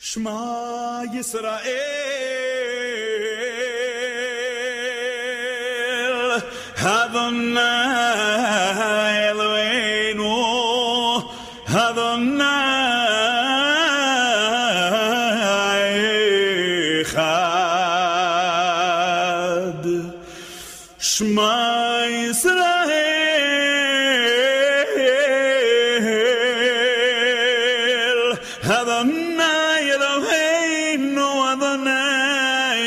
Shema Yisrael, Adonai Eloheinu, Adonai Echad. Shema Yisrael, Adonai Eloheinu, Adonai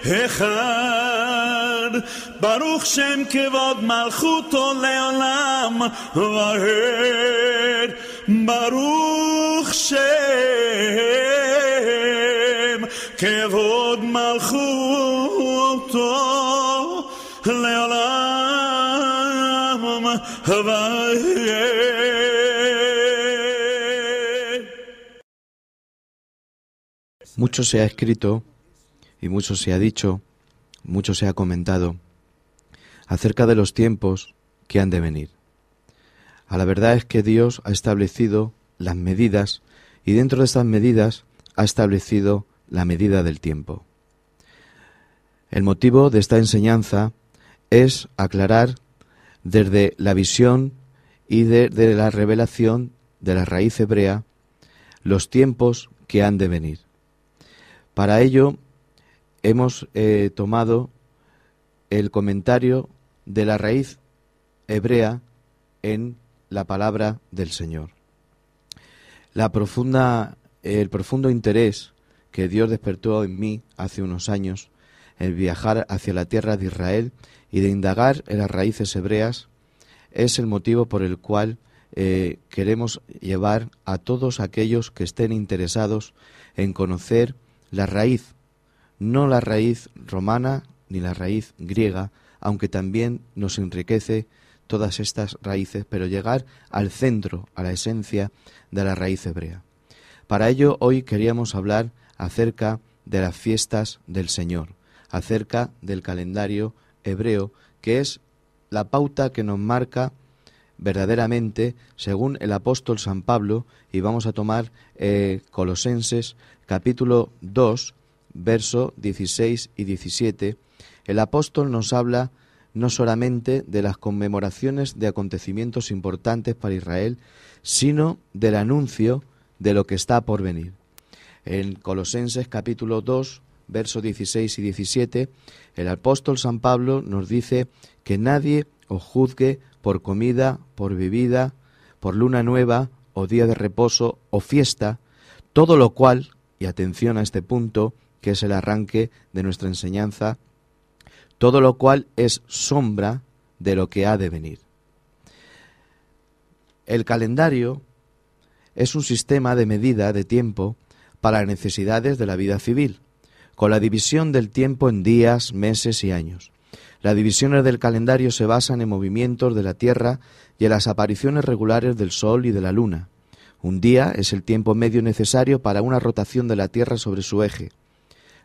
Echad. Baruch Shem Kevod Malchuto Leolam Vahed. Baruch Shem Kevod Malchuto Leolam Vahed. Mucho se ha escrito y mucho se ha dicho, mucho se ha comentado acerca de los tiempos que han de venir. A la verdad es que Dios ha establecido las medidas y dentro de estas medidas ha establecido la medida del tiempo. El motivo de esta enseñanza es aclarar desde la visión y desde la revelación de la raíz hebrea los tiempos que han de venir. Para ello hemos tomado el comentario de la raíz hebrea en la palabra del Señor. El profundo interés que Dios despertó en mí hace unos años, el viajar hacia la tierra de Israel y de indagar en las raíces hebreas, es el motivo por el cual queremos llevar a todos aquellos que estén interesados en conocer la raíz, no la raíz romana ni la raíz griega, aunque también nos enriquece todas estas raíces, pero llegar al centro, a la esencia de la raíz hebrea. Para ello hoy queríamos hablar acerca de las fiestas del Señor, acerca del calendario hebreo, que es la pauta que nos marca verdaderamente según el apóstol San Pablo, y vamos a tomar Colosenses capítulo 2, verso 16 y 17, el apóstol nos habla no solamente de las conmemoraciones de acontecimientos importantes para Israel, sino del anuncio de lo que está por venir. En Colosenses capítulo 2, versos 16 y 17, el apóstol San Pablo nos dice que nadie os juzgue por comida, por bebida, por luna nueva, o día de reposo, o fiesta, todo lo cual, y atención a este punto, que es el arranque de nuestra enseñanza, todo lo cual es sombra de lo que ha de venir. El calendario es un sistema de medida de tiempo para las necesidades de la vida civil, con la división del tiempo en días, meses y años. Las divisiones del calendario se basan en movimientos de la Tierra y en las apariciones regulares del Sol y de la Luna. Un día es el tiempo medio necesario para una rotación de la Tierra sobre su eje.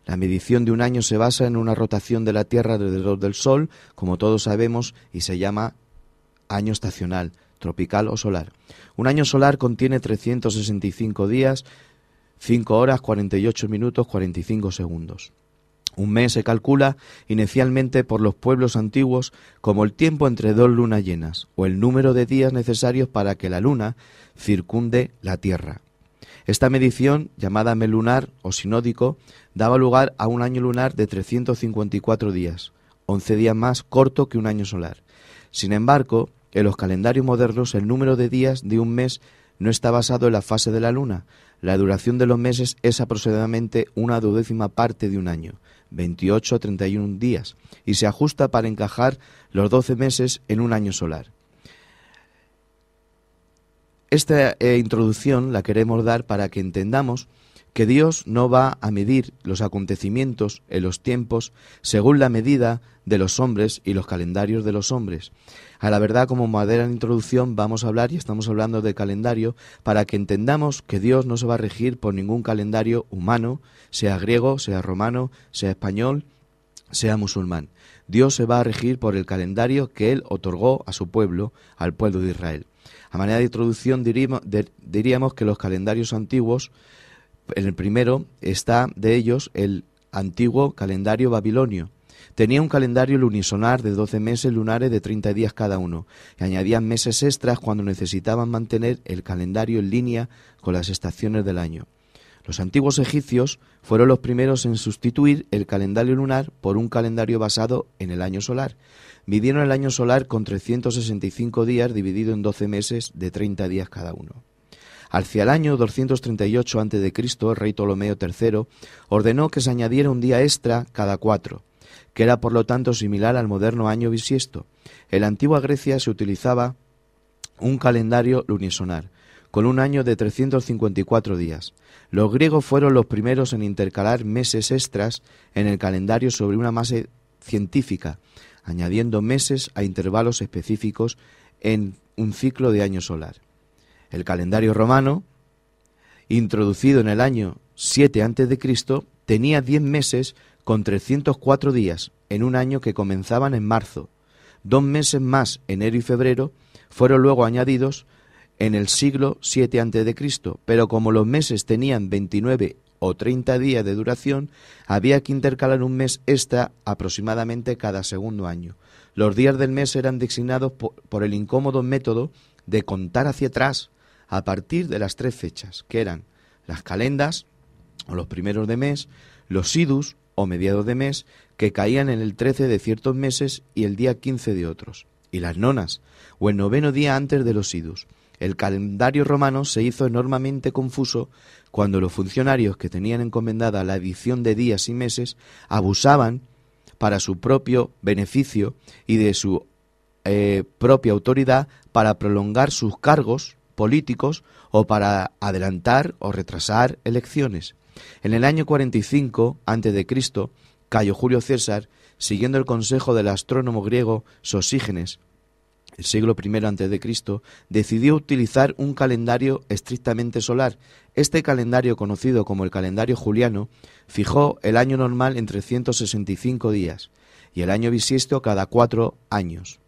La medición de un año se basa en una rotación de la Tierra alrededor del Sol, como todos sabemos, y se llama año estacional, tropical o solar. Un año solar contiene 365 días, 5 horas, 48 minutos, 45 segundos. Un mes se calcula inicialmente por los pueblos antiguos como el tiempo entre dos lunas llenas, o el número de días necesarios para que la luna circunde la Tierra. Esta medición, llamada mes lunar o sinódico, daba lugar a un año lunar de 354 días, 11 días más corto que un año solar. Sin embargo, en los calendarios modernos el número de días de un mes no está basado en la fase de la luna. La duración de los meses es aproximadamente una 12ª parte de un año, 28 a 31 días, y se ajusta para encajar los 12 meses en un año solar. Esta introducción la queremos dar para que entendamos que Dios no va a medir los acontecimientos en los tiempos según la medida de los hombres y los calendarios de los hombres. A la verdad, como madera en introducción, vamos a hablar, y estamos hablando de calendario, para que entendamos que Dios no se va a regir por ningún calendario humano, sea griego, sea romano, sea español, sea musulmán. Dios se va a regir por el calendario que Él otorgó a su pueblo, al pueblo de Israel. A manera de introducción diríamos que los calendarios antiguos En el primero está de ellos el antiguo calendario babilonio. Tenía un calendario lunisolar de 12 meses lunares de 30 días cada uno, y añadían meses extras cuando necesitaban mantener el calendario en línea con las estaciones del año. Los antiguos egipcios fueron los primeros en sustituir el calendario lunar por un calendario basado en el año solar. Midieron el año solar con 365 días dividido en 12 meses de 30 días cada uno. Hacia el año 238 a.C., el rey Ptolomeo III ordenó que se añadiera un día extra cada 4, que era por lo tanto similar al moderno año bisiesto. En la antigua Grecia se utilizaba un calendario lunisolar, con un año de 354 días. Los griegos fueron los primeros en intercalar meses extras en el calendario sobre una base científica, añadiendo meses a intervalos específicos en un ciclo de año solar. El calendario romano, introducido en el año 7 a.C., tenía 10 meses con 304 días en un año que comenzaban en marzo. 2 meses más, enero y febrero, fueron luego añadidos en el siglo 7 a.C., pero como los meses tenían 29 o 30 días de duración, había que intercalar un mes extra aproximadamente cada segundo año. Los días del mes eran designados por el incómodo método de contar hacia atrás a partir de las 3 fechas, que eran las calendas, o los primeros de mes, los idus, o mediados de mes, que caían en el 13 de ciertos meses y el día 15 de otros, y las nonas, o el 9º día antes de los idus. El calendario romano se hizo enormemente confuso cuando los funcionarios que tenían encomendada la edición de días y meses abusaban para su propio beneficio y de su propia autoridad para prolongar sus cargos políticos o para adelantar o retrasar elecciones. En el año 45 a.C., Cayo Julio César, siguiendo el consejo del astrónomo griego Sosígenes, el siglo I a.C., decidió utilizar un calendario estrictamente solar. Este calendario, conocido como el calendario juliano, fijó el año normal en 365 días y el año bisiesto cada 4 años.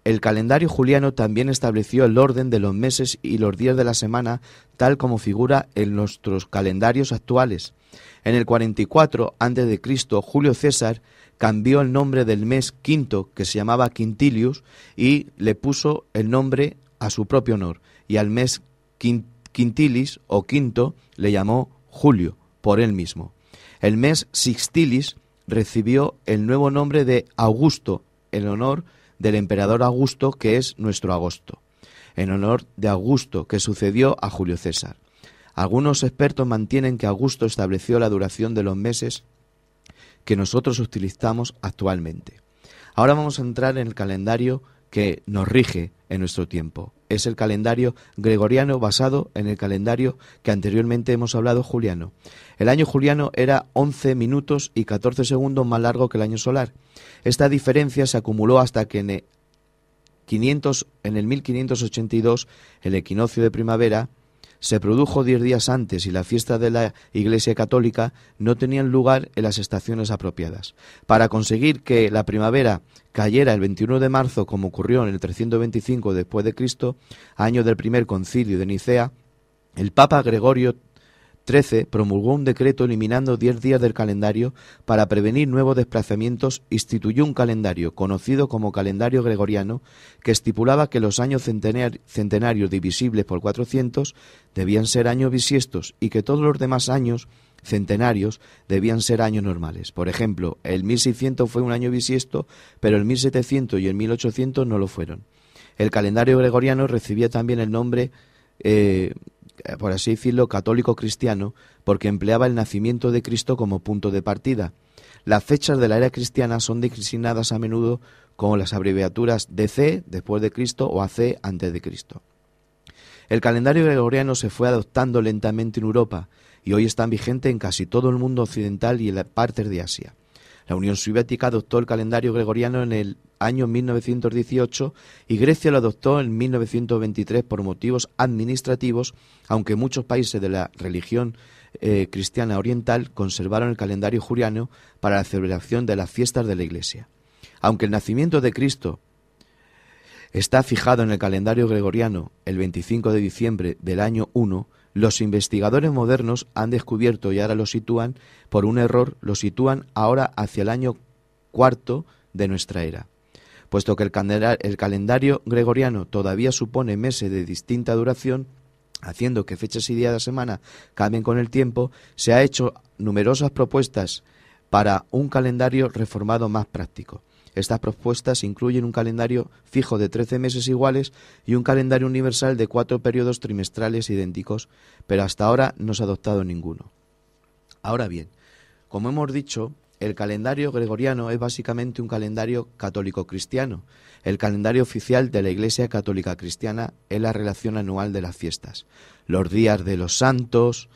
El calendario juliano también estableció el orden de los meses y los días de la semana, tal como figura en nuestros calendarios actuales. En el 44 a.C., Julio César cambió el nombre del mes quinto, que se llamaba Quintilius, y le puso el nombre a su propio honor, y al mes Quintilis o quinto le llamó Julio, por él mismo. El mes Sixtilis recibió el nuevo nombre de Augusto, en honor del emperador Augusto, que es nuestro agosto, en honor de Augusto, que sucedió a Julio César. Algunos expertos mantienen que Augusto estableció la duración de los meses que nosotros utilizamos actualmente. Ahora vamos a entrar en el calendario que nos rige en nuestro tiempo. Es el calendario gregoriano basado en el calendario que anteriormente hemos hablado, juliano. El año juliano era 11 minutos y 14 segundos más largo que el año solar. Esta diferencia se acumuló hasta que en el 1582, el equinoccio de primavera, se produjo 10 días antes y la fiesta de la Iglesia Católica no tenían lugar en las estaciones apropiadas. Para conseguir que la primavera cayera el 21 de marzo, como ocurrió en el 325 después de Cristo, año del primer concilio de Nicea, el Papa Gregorio XIII promulgó un decreto eliminando 10 días del calendario para prevenir nuevos desplazamientos. Instituyó un calendario conocido como calendario gregoriano que estipulaba que los años centenarios divisibles por 400 debían ser años bisiestos y que todos los demás años centenarios debían ser años normales. Por ejemplo, el 1600 fue un año bisiesto, pero el 1700 y el 1800 no lo fueron. El calendario gregoriano recibía también el nombre por así decirlo, católico cristiano, porque empleaba el nacimiento de Cristo como punto de partida. Las fechas de la era cristiana son designadas a menudo con las abreviaturas DC, después de Cristo, o AC, antes de Cristo. El calendario gregoriano se fue adoptando lentamente en Europa y hoy está vigente en casi todo el mundo occidental y en partes de Asia. La Unión Soviética adoptó el calendario gregoriano en el año 1918 y Grecia lo adoptó en 1923 por motivos administrativos, aunque muchos países de la religión cristiana oriental conservaron el calendario juliano para la celebración de las fiestas de la Iglesia. Aunque el nacimiento de Cristo está fijado en el calendario gregoriano el 25 de diciembre del año 1, Los investigadores modernos han descubierto y ahora lo sitúan, por un error, lo sitúan ahora hacia el año cuarto de nuestra era. Puesto que el calendario gregoriano todavía supone meses de distinta duración, haciendo que fechas y días de la semana cambien con el tiempo, se ha hecho numerosas propuestas para un calendario reformado más práctico. Estas propuestas incluyen un calendario fijo de 13 meses iguales y un calendario universal de 4 periodos trimestrales idénticos, pero hasta ahora no se ha adoptado ninguno. Ahora bien, como hemos dicho, el calendario gregoriano es básicamente un calendario católico-cristiano. El calendario oficial de la Iglesia Católica Cristiana es la relación anual de las fiestas, los días de los santos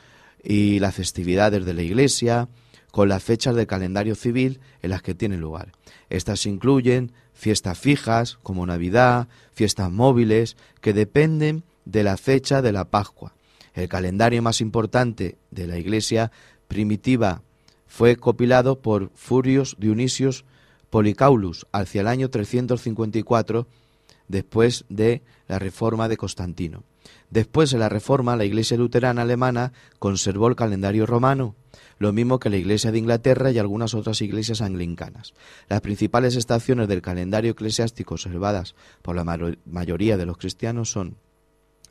y las festividades de la Iglesia, con las fechas del calendario civil en las que tienen lugar. Estas incluyen fiestas fijas como Navidad, fiestas móviles que dependen de la fecha de la Pascua. El calendario más importante de la Iglesia primitiva fue compilado por Furius Dionisios Policaulus hacia el año 354 después de la Reforma de Constantino. Después de la Reforma, la Iglesia luterana alemana conservó el calendario romano, lo mismo que la Iglesia de Inglaterra y algunas otras iglesias anglicanas. Las principales estaciones del calendario eclesiástico observadas por la mayoría de los cristianos son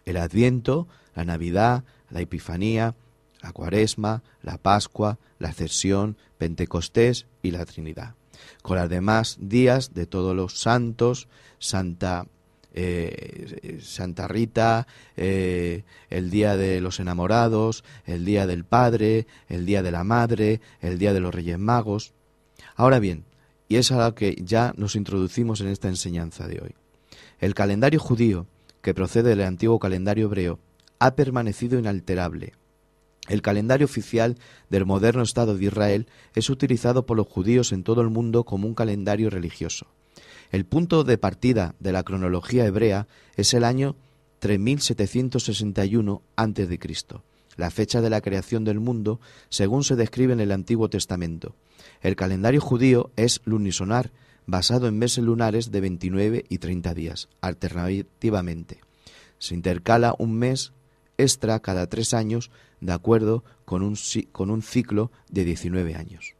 el Adviento, la Navidad, la Epifanía, la Cuaresma, la Pascua, la Ascensión, Pentecostés y la Trinidad, con los demás días de todos los santos, Santa Rita, el Día de los Enamorados, el Día del Padre, el Día de la Madre, el Día de los Reyes Magos. Ahora bien, y es a lo que ya nos introducimos en esta enseñanza de hoy, el calendario judío, que procede del antiguo calendario hebreo, ha permanecido inalterable. El calendario oficial del moderno Estado de Israel es utilizado por los judíos en todo el mundo como un calendario religioso. El punto de partida de la cronología hebrea es el año 3761 a.C., la fecha de la creación del mundo, según se describe en el Antiguo Testamento. El calendario judío es lunisolar, basado en meses lunares de 29 y 30 días, alternativamente. Se intercala un mes extra cada 3 años, de acuerdo con un ciclo de 19 años.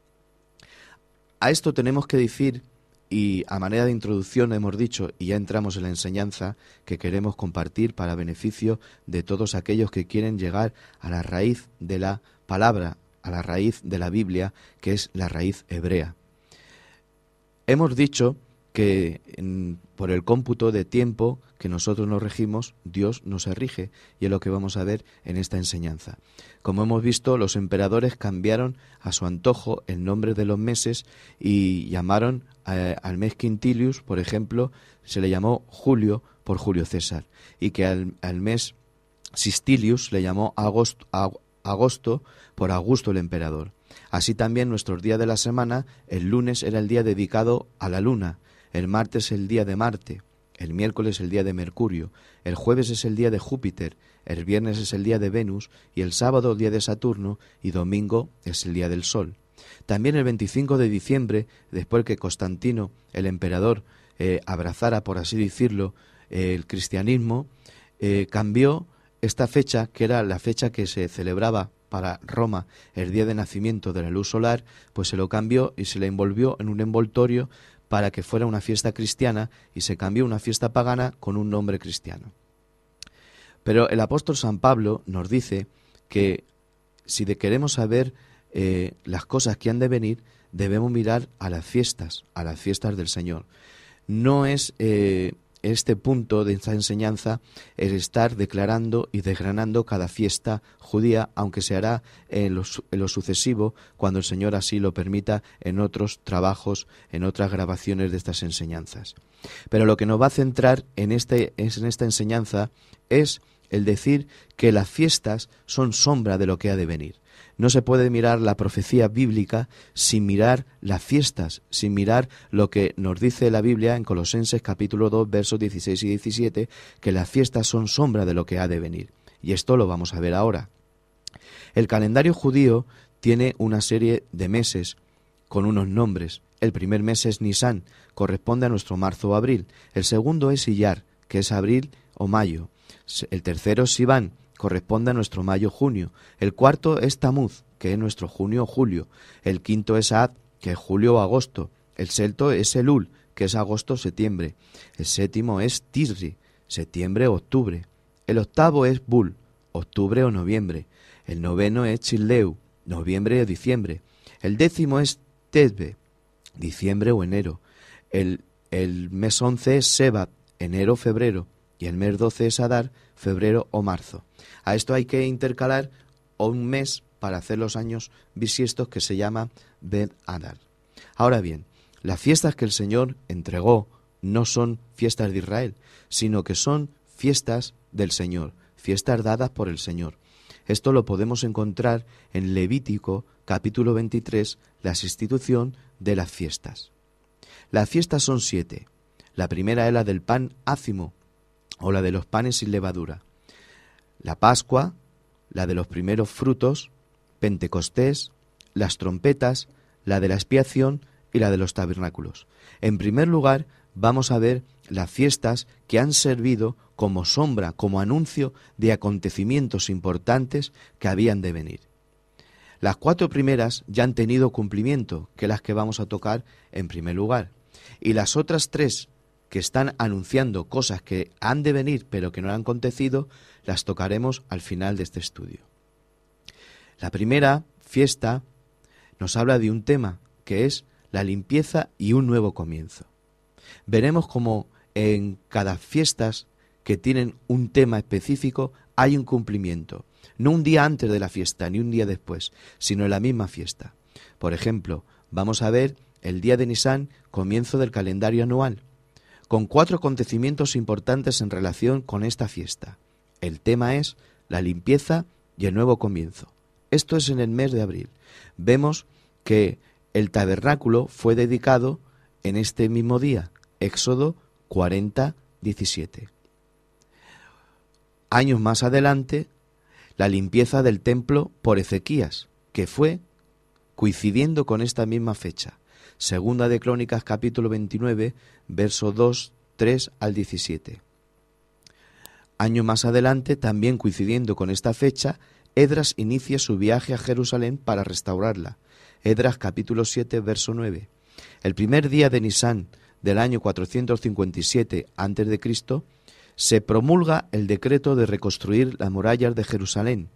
A esto tenemos que decir, y a manera de introducción hemos dicho, y ya entramos en la enseñanza que queremos compartir para beneficio de todos aquellos que quieren llegar a la raíz de la palabra, a la raíz de la Biblia, que es la raíz hebrea. Hemos dicho que por el cómputo de tiempo que nosotros nos regimos, Dios nos rige, y es lo que vamos a ver en esta enseñanza. Como hemos visto, los emperadores cambiaron a su antojo el nombre de los meses y llamaron al mes Quintilius, por ejemplo, se le llamó Julio por Julio César, y que al mes Sistilius le llamó agosto por Augusto el emperador. Así también nuestros días de la semana, el lunes era el día dedicado a la luna, el martes el día de Marte, el miércoles el día de Mercurio, el jueves es el día de Júpiter, el viernes es el día de Venus y el sábado el día de Saturno y domingo es el día del Sol. También el 25 de diciembre, después que Constantino, el emperador, abrazara, por así decirlo, el cristianismo, cambió esta fecha, que era la fecha que se celebraba para Roma el día de nacimiento de la luz solar, pues se lo cambió y se le envolvió en un envoltorio para que fuera una fiesta cristiana y se cambió una fiesta pagana con un nombre cristiano. Pero el apóstol San Pablo nos dice que si queremos saber las cosas que han de venir, debemos mirar a las fiestas del Señor. No es este punto de esta enseñanza es estar declarando y desgranando cada fiesta judía, aunque se hará en lo sucesivo, cuando el Señor así lo permita, en otros trabajos, en otras grabaciones de estas enseñanzas. Pero lo que nos va a centrar en esta enseñanza es el decir que las fiestas son sombra de lo que ha de venir. No se puede mirar la profecía bíblica sin mirar las fiestas, sin mirar lo que nos dice la Biblia en Colosenses capítulo 2, versos 16 y 17, que las fiestas son sombra de lo que ha de venir. Y esto lo vamos a ver ahora. El calendario judío tiene una serie de meses con unos nombres. El primer mes es Nisan, corresponde a nuestro marzo o abril. El segundo es Iyar, que es abril o mayo. El tercero es Sivan, corresponde a nuestro mayo-junio. El cuarto es Tamuz, que es nuestro junio-julio. El quinto es Ad, que es julio o agosto. El sexto es Elul, que es agosto-septiembre. El séptimo es Tisri, septiembre o octubre. El octavo es Bul, octubre o noviembre. El noveno es Childeu, noviembre o diciembre. El décimo es Tezbe, diciembre o enero. El mes 11 es Sebat, enero o febrero. Y el mes 12 es Adar, febrero o marzo. A esto hay que intercalar un mes para hacer los años bisiestos, que se llama Bet Adar. Ahora bien, las fiestas que el Señor entregó no son fiestas de Israel, sino que son fiestas del Señor, fiestas dadas por el Señor. Esto lo podemos encontrar en Levítico capítulo 23, la institución de las fiestas. Las fiestas son 7. La primera es la del pan ácimo, o la de los panes sin levadura. La Pascua, la de los primeros frutos, Pentecostés, las trompetas, la de la expiación y la de los tabernáculos. En primer lugar, vamos a ver las fiestas que han servido como sombra, como anuncio de acontecimientos importantes que habían de venir. Las 4 primeras ya han tenido cumplimiento, que las que vamos a tocar en primer lugar. Y las otras 3 que están anunciando cosas que han de venir pero que no han acontecido, las tocaremos al final de este estudio. La primera fiesta nos habla de un tema que es la limpieza y un nuevo comienzo. Veremos cómo en cada fiestas que tienen un tema específico hay un cumplimiento, no un día antes de la fiesta ni un día después, sino en la misma fiesta. Por ejemplo, vamos a ver el día de Nisán, comienzo del calendario anual, con 4 acontecimientos importantes en relación con esta fiesta. El tema es la limpieza y el nuevo comienzo. Esto es en el mes de abril. Vemos que el tabernáculo fue dedicado en este mismo día, Éxodo 40:17. Años más adelante, la limpieza del templo por Ezequías, que fue coincidiendo con esta misma fecha. Segunda de Crónicas capítulo 29, verso 2, 3 al 17. Año más adelante, también coincidiendo con esta fecha, Esdras inicia su viaje a Jerusalén para restaurarla. Esdras capítulo 7, verso 9. El primer día de Nisán del año 457 a.C., se promulga el decreto de reconstruir las murallas de Jerusalén.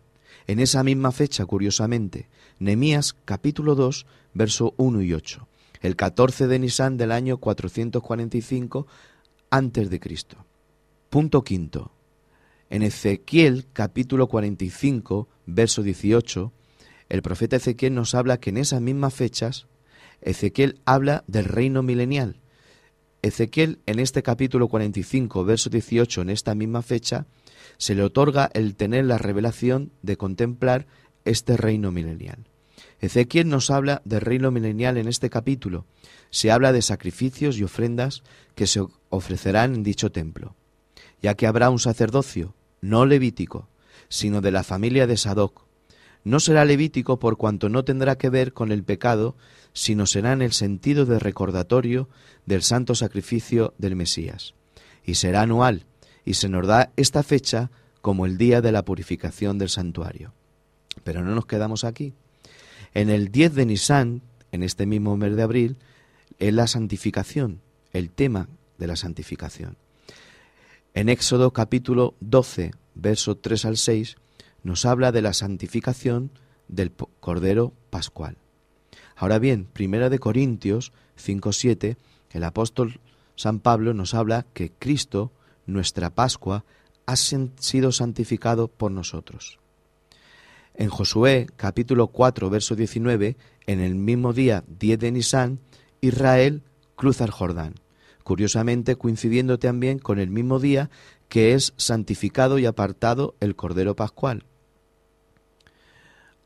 En esa misma fecha, curiosamente, Nehemías capítulo 2, verso 1 y 8. El 14 de Nisán del año 445 a.C. Punto quinto. En Ezequiel capítulo 45, verso 18, el profeta Ezequiel nos habla que en esas mismas fechas, Ezequiel habla del reino milenial. Ezequiel, en este capítulo 45, verso 18, en esta misma fecha, se le otorga el tener la revelación de contemplar este reino milenial. Ezequiel nos habla del reino milenial en este capítulo. Se habla de sacrificios y ofrendas que se ofrecerán en dicho templo, ya que habrá un sacerdocio, no levítico, sino de la familia de Sadoc. No será levítico por cuanto no tendrá que ver con el pecado, sino será en el sentido de recordatorio del santo sacrificio del Mesías. Y será anual, y se nos da esta fecha como el día de la purificación del santuario. Pero no nos quedamos aquí. En el 10 de Nisán, en este mismo mes de abril, es la santificación, el tema de la santificación. En Éxodo capítulo 12, verso 3 al 6, nos habla de la santificación del Cordero Pascual. Ahora bien, 1 de Corintios 5:7, el apóstol San Pablo nos habla que Cristo, nuestra Pascua, ha sido santificado por nosotros. En Josué capítulo 4, verso 19, en el mismo día 10 de Nisán, Israel cruza el Jordán, curiosamente coincidiendo también con el mismo día que es santificado y apartado el Cordero Pascual.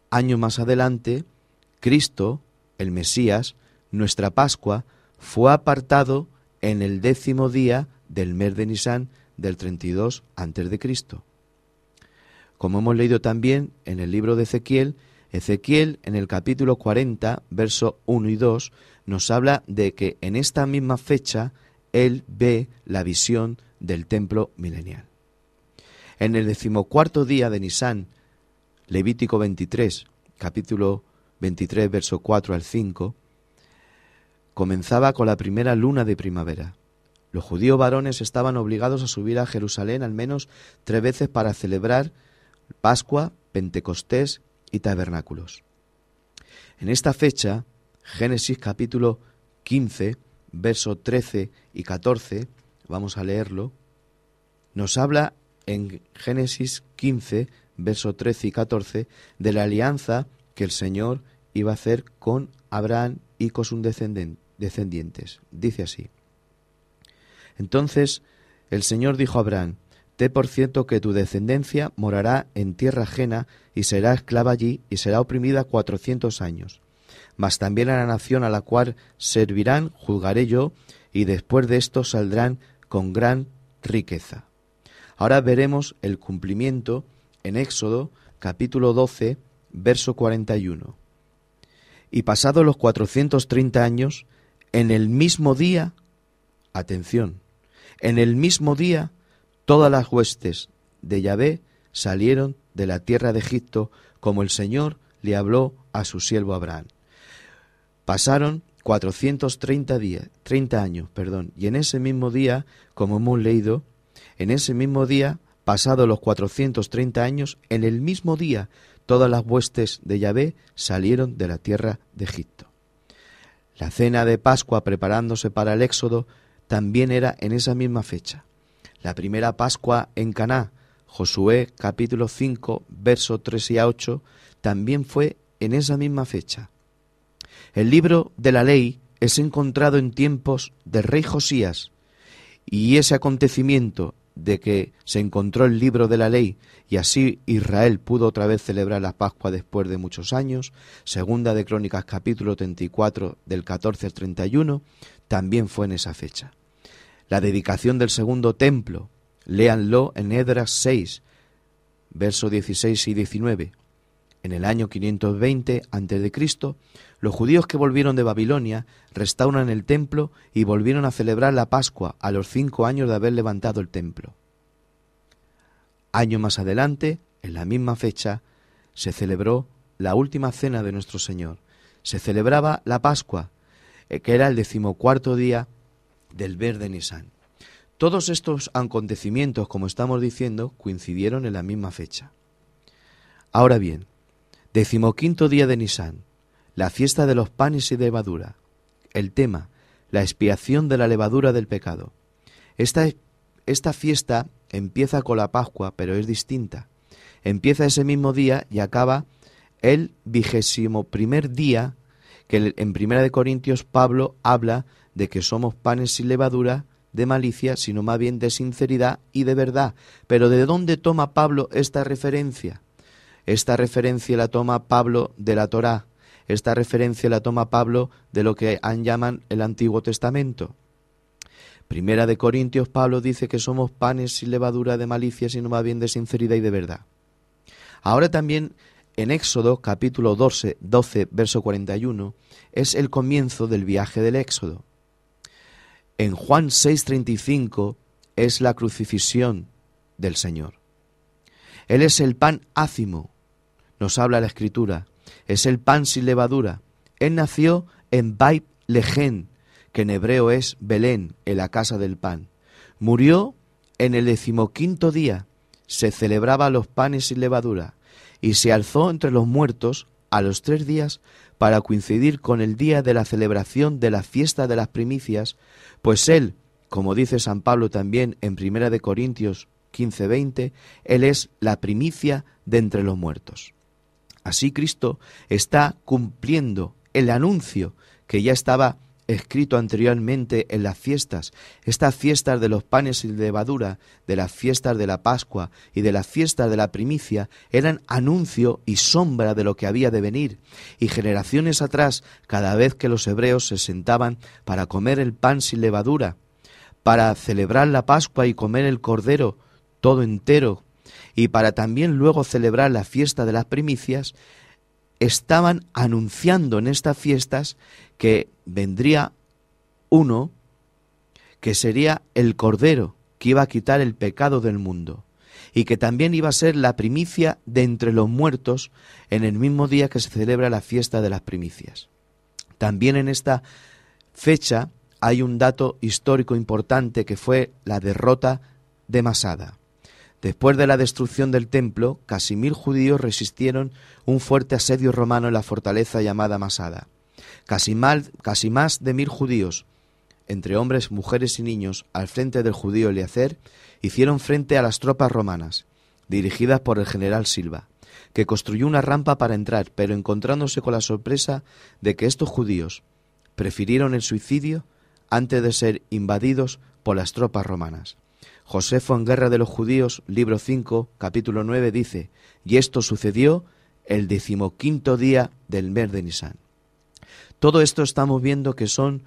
Año más adelante, Cristo, el Mesías, nuestra Pascua, fue apartado en el 10º día del mes de Nisán del 32 a.C. Como hemos leído también en el libro de Ezequiel, Ezequiel en el capítulo 40, verso 1 y 2, nos habla de que en esta misma fecha él ve la visión del templo milenial. En el 14º día de Nisán, Levítico 23, capítulo 23, verso 4 al 5, comenzaba con la primera luna de primavera. Los judíos varones estaban obligados a subir a Jerusalén al menos 3 veces para celebrar Pascua, Pentecostés y tabernáculos. En esta fecha, Génesis capítulo 15, verso 13 y 14, vamos a leerlo, nos habla en Génesis 15, verso 13 y 14, de la alianza que el Señor iba a hacer con Abraham y con sus descendientes. Dice así: Entonces el Señor dijo a Abraham: Ten por cierto que tu descendencia morará en tierra ajena y será esclava allí y será oprimida 400 años. Mas también a la nación a la cual servirán juzgaré yo, y después de esto saldrán con gran riqueza. Ahora veremos el cumplimiento en Éxodo capítulo 12, verso 41. Y pasados los 430 años, en el mismo día, atención, en el mismo día, todas las huestes de Yahvé salieron de la tierra de Egipto, como el Señor le habló a su siervo Abraham. Pasaron 30 años, y en ese mismo día, como hemos leído, en ese mismo día, pasados los 430 años, en el mismo día, todas las huestes de Yahvé salieron de la tierra de Egipto. La cena de Pascua, preparándose para el Éxodo, también era en esa misma fecha. La primera Pascua en Caná, Josué capítulo 5, versos 3 y 8, también fue en esa misma fecha. El libro de la ley es encontrado en tiempos del rey Josías, y ese acontecimiento de que se encontró el libro de la ley y así Israel pudo otra vez celebrar la Pascua después de muchos años, segunda de Crónicas capítulo 34 del 14 al 31, también fue en esa fecha. La dedicación del segundo templo, léanlo en Esdras 6, versos 16 y 19. En el año 520 a.C., los judíos que volvieron de Babilonia restauran el templo y volvieron a celebrar la Pascua a los 5 años de haber levantado el templo. Año más adelante, en la misma fecha, se celebró la última cena de nuestro Señor. Se celebraba la Pascua, que era el 14º día del mes de Nisán. Todos estos acontecimientos, como estamos diciendo, coincidieron en la misma fecha. Ahora bien, 15º día de Nisán, la fiesta de los panes y de levadura. El tema, la expiación de la levadura del pecado. Esta fiesta empieza con la Pascua, pero es distinta. Empieza ese mismo día y acaba el 21º día, que en 1 Corintios Pablo habla de que somos panes sin levadura de malicia, sino más bien de sinceridad y de verdad. Pero ¿de dónde toma Pablo esta referencia? Esta referencia la toma Pablo de la Torá. Esta referencia la toma Pablo de lo que llaman el Antiguo Testamento. 1 Corintios Pablo dice que somos panes sin levadura de malicia, sino más bien de sinceridad y de verdad. Ahora también en Éxodo capítulo 12, verso 41, es el comienzo del viaje del Éxodo. En Juan 6:35 es la crucifixión del Señor. Él es el pan ácimo, nos habla la Escritura, es el pan sin levadura. Él nació en Beit Lehem, que en hebreo es Belén, en la casa del pan. Murió en el 15º día, se celebraba los panes sin levadura, y se alzó entre los muertos a los 3 días para coincidir con el día de la celebración de la fiesta de las primicias, pues él, como dice San Pablo también en 1 Corintios 15:20, él es la primicia de entre los muertos. Así Cristo está cumpliendo el anuncio que ya estaba escrito anteriormente en las fiestas, estas fiestas de los panes sin levadura, de las fiestas de la Pascua y de las fiestas de la primicia, eran anuncio y sombra de lo que había de venir. Y generaciones atrás, cada vez que los hebreos se sentaban para comer el pan sin levadura, para celebrar la Pascua y comer el cordero todo entero, y para también luego celebrar la fiesta de las primicias, estaban anunciando en estas fiestas que vendría uno que sería el Cordero, que iba a quitar el pecado del mundo. y que también iba a ser la primicia de entre los muertos en el mismo día que se celebra la fiesta de las primicias. También en esta fecha hay un dato histórico importante que fue la derrota de Masada. Después de la destrucción del templo, casi 1000 judíos resistieron un fuerte asedio romano en la fortaleza llamada Masada. Casi más de 1000 judíos, entre hombres, mujeres y niños, al frente del judío Eliezer, hicieron frente a las tropas romanas, dirigidas por el general Silva, que construyó una rampa para entrar, pero encontrándose con la sorpresa de que estos judíos prefirieron el suicidio antes de ser invadidos por las tropas romanas. Josefo en Guerra de los Judíos, libro 5, capítulo 9, dice: «Y esto sucedió el 15º día del mes de Nisán». Todo esto estamos viendo que son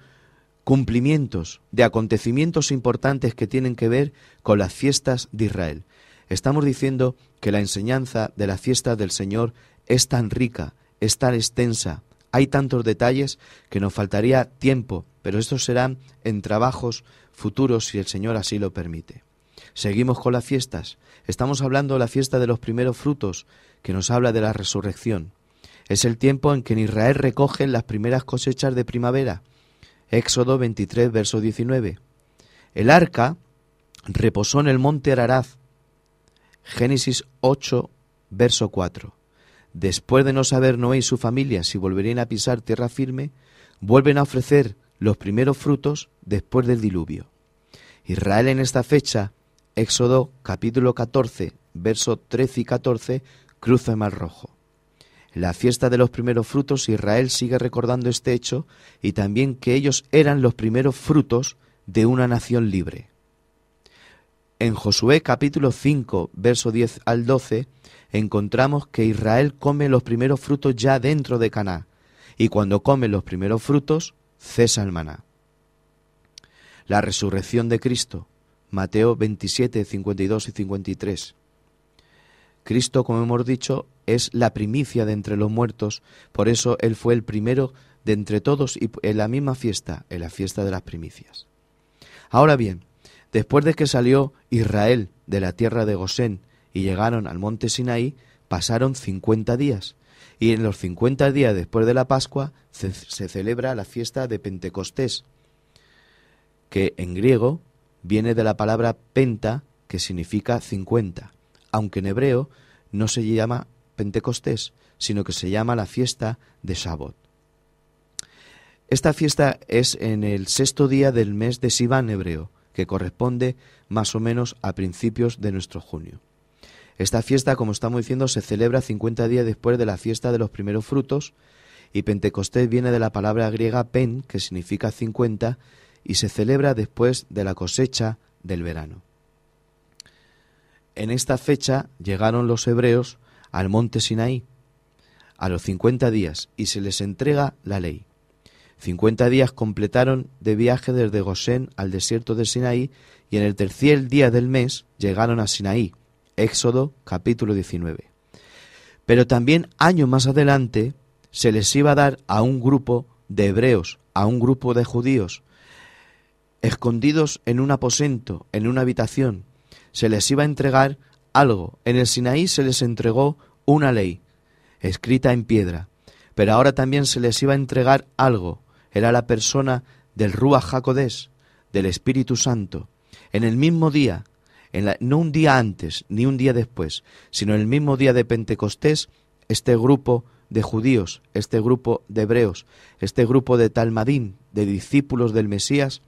cumplimientos de acontecimientos importantes que tienen que ver con las fiestas de Israel. Estamos diciendo que la enseñanza de las fiestas del Señor es tan rica, es tan extensa, hay tantos detalles que nos faltaría tiempo, pero estos serán en trabajos futuros si el Señor así lo permite. Seguimos con las fiestas. Estamos hablando de la fiesta de los primeros frutos, que nos habla de la resurrección. Es el tiempo en que en Israel recogen las primeras cosechas de primavera. Éxodo 23, verso 19. El arca reposó en el monte Ararat. Génesis 8, verso 4. Después de no saber Noé y su familia si volverían a pisar tierra firme, vuelven a ofrecer los primeros frutos después del diluvio. Israel en esta fecha, Éxodo capítulo 14, verso 13 y 14, cruza el Mar Rojo. En la fiesta de los primeros frutos, Israel sigue recordando este hecho y también que ellos eran los primeros frutos de una nación libre. En Josué capítulo 5, verso 10 al 12, encontramos que Israel come los primeros frutos ya dentro de Canaán, y cuando come los primeros frutos, cesa el maná. La resurrección de Cristo, Mateo 27, 52 y 53. Cristo, como hemos dicho, es la primicia de entre los muertos, por eso Él fue el primero de entre todos y en la misma fiesta, en la fiesta de las primicias. Ahora bien, después de que salió Israel de la tierra de Gosén y llegaron al monte Sinaí, pasaron 50 días, y en los 50 días después de la Pascua se celebra la fiesta de Pentecostés, que en griego viene de la palabra penta, que significa 50, aunque en hebreo no se llama Pentecostés, sino que se llama la fiesta de Shavuot. Esta fiesta es en el 6º día del mes de Sivan hebreo, que corresponde más o menos a principios de nuestro junio. Esta fiesta, como estamos diciendo, se celebra 50 días después de la fiesta de los primeros frutos, y Pentecostés viene de la palabra griega pen, que significa 50, y se celebra después de la cosecha del verano. En esta fecha llegaron los hebreos al monte Sinaí, a los 50 días, y se les entrega la ley. 50 días completaron de viaje desde Gosén al desierto de Sinaí, y en el tercer día del mes llegaron a Sinaí, Éxodo capítulo 19. Pero también años más adelante se les iba a dar a un grupo de hebreos, a un grupo de judíos, escondidos en un aposento, en una habitación, se les iba a entregar algo. En el Sinaí se les entregó una ley, escrita en piedra, pero ahora también se les iba a entregar algo. Era la persona del Ruach HaKodesh, del Espíritu Santo. En el mismo día, no un día antes ni un día después, sino en el mismo día de Pentecostés, este grupo de judíos, este grupo de hebreos, este grupo de Talmadim, de discípulos del Mesías,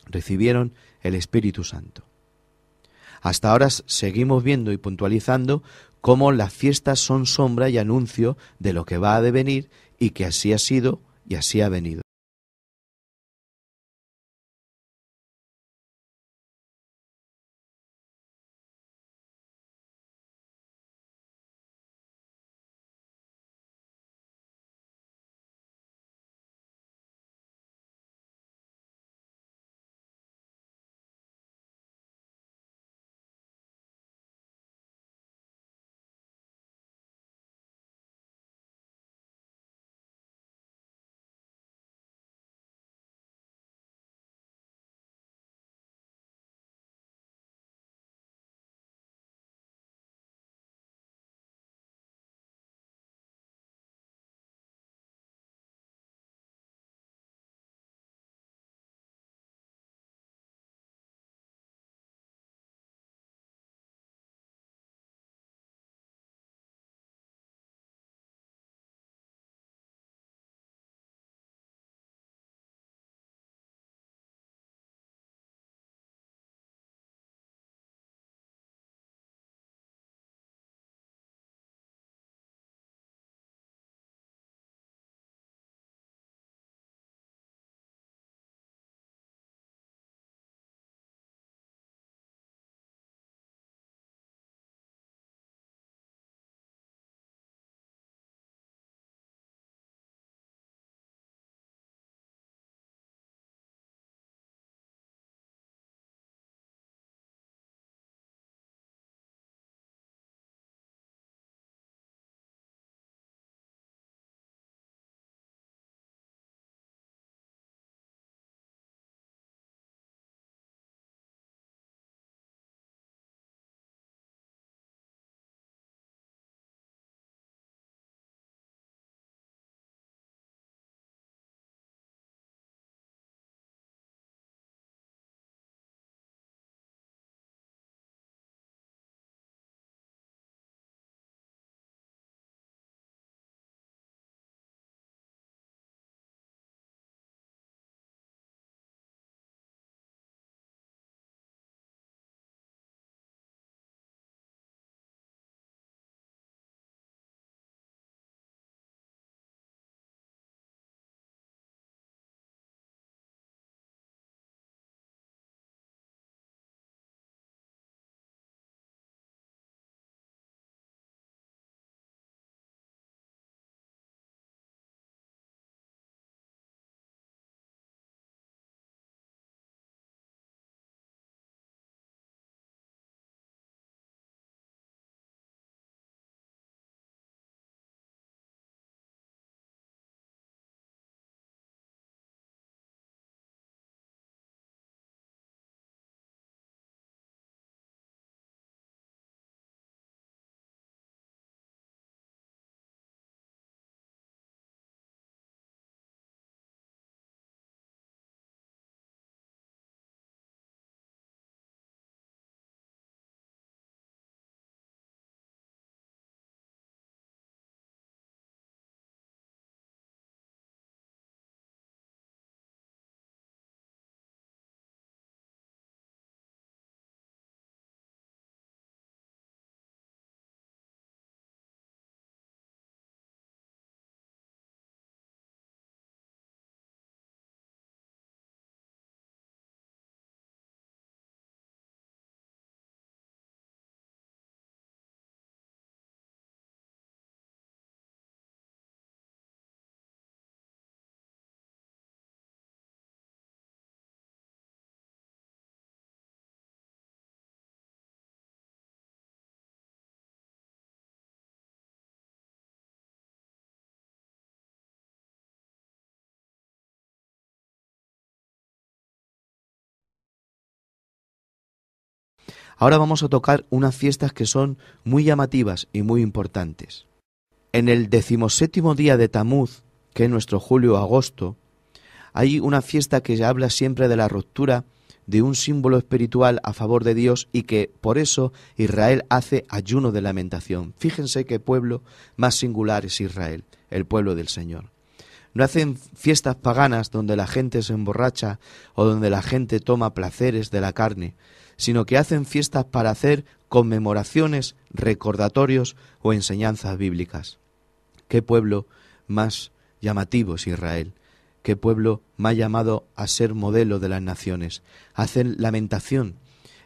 recibieron el Espíritu Santo. Hasta ahora seguimos viendo y puntualizando cómo las fiestas son sombra y anuncio de lo que va a devenir, y que así ha sido y así ha venido. Ahora vamos a tocar unas fiestas que son muy llamativas y muy importantes. En el 17º día de Tamuz, que es nuestro julio-agosto, hay una fiesta que habla siempre de la ruptura de un símbolo espiritual a favor de Dios y que por eso Israel hace ayuno de lamentación. Fíjense qué pueblo más singular es Israel, el pueblo del Señor. No hacen fiestas paganas donde la gente se emborracha o donde la gente toma placeres de la carne, sino que hacen fiestas para hacer conmemoraciones, recordatorios o enseñanzas bíblicas. Qué pueblo más llamativo es Israel. Qué pueblo más llamado a ser modelo de las naciones. Hacen lamentación.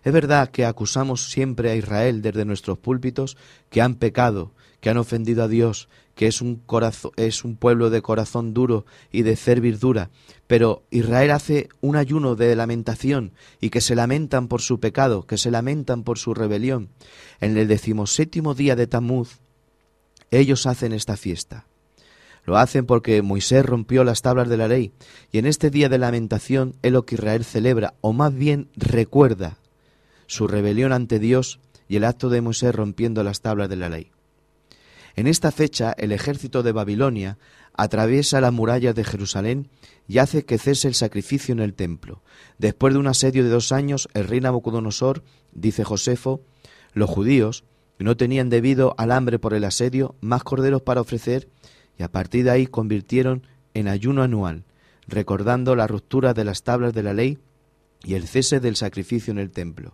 Es verdad que acusamos siempre a Israel desde nuestros púlpitos que han pecado, que han ofendido a Dios, que es un pueblo de corazón duro y de cerviz dura, pero Israel hace un ayuno de lamentación y que se lamentan por su pecado, que se lamentan por su rebelión. En el 17º día de Tamuz, ellos hacen esta fiesta. Lo hacen porque Moisés rompió las tablas de la ley y en este día de lamentación es lo que Israel celebra, o más bien recuerda su rebelión ante Dios y el acto de Moisés rompiendo las tablas de la ley. En esta fecha el ejército de Babilonia atraviesa las murallas de Jerusalén y hace que cese el sacrificio en el templo. Después de un asedio de 2 años, el rey Nabucodonosor, dice Josefo, los judíos no tenían debido al hambre por el asedio más corderos para ofrecer, y a partir de ahí convirtieron en ayuno anual, recordando la ruptura de las tablas de la ley y el cese del sacrificio en el templo.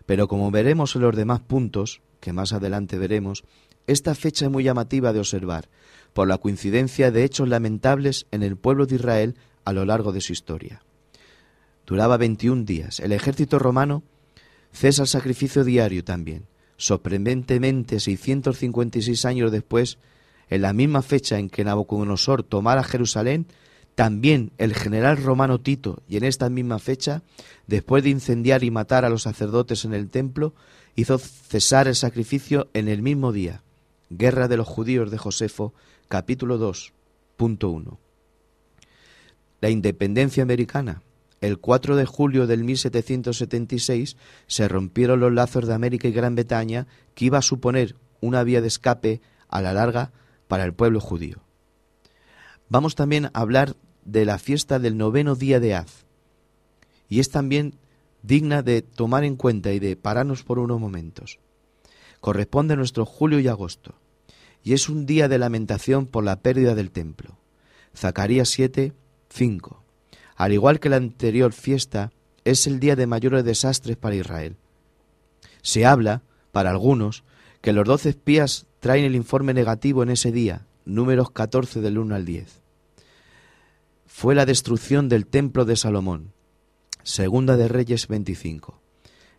Pero como veremos en los demás puntos, que más adelante veremos, esta fecha es muy llamativa de observar, por la coincidencia de hechos lamentables en el pueblo de Israel a lo largo de su historia. Duraba 21 días. El ejército romano cesa el sacrificio diario también. Sorprendentemente, 656 años después, en la misma fecha en que Nabucodonosor tomara Jerusalén, también el general romano Tito, y en esta misma fecha, después de incendiar y matar a los sacerdotes en el templo, hizo cesar el sacrificio en el mismo día. Guerra de los judíos de Josefo, capítulo 2, punto 1. La independencia americana. El 4 de julio del 1776 se rompieron los lazos de América y Gran Bretaña, que iba a suponer una vía de escape a la larga para el pueblo judío. Vamos también a hablar de la fiesta del 9º día de Az, y es también digna de tomar en cuenta y de pararnos por unos momentos. Corresponde a nuestro julio y agosto, y es un día de lamentación por la pérdida del templo. Zacarías 7, 5. Al igual que la anterior fiesta, es el día de mayores desastres para Israel. Se habla, para algunos, que los 12 espías traen el informe negativo en ese día, Números 14 del 1 al 10. Fue la destrucción del templo de Salomón, Segunda de Reyes 25.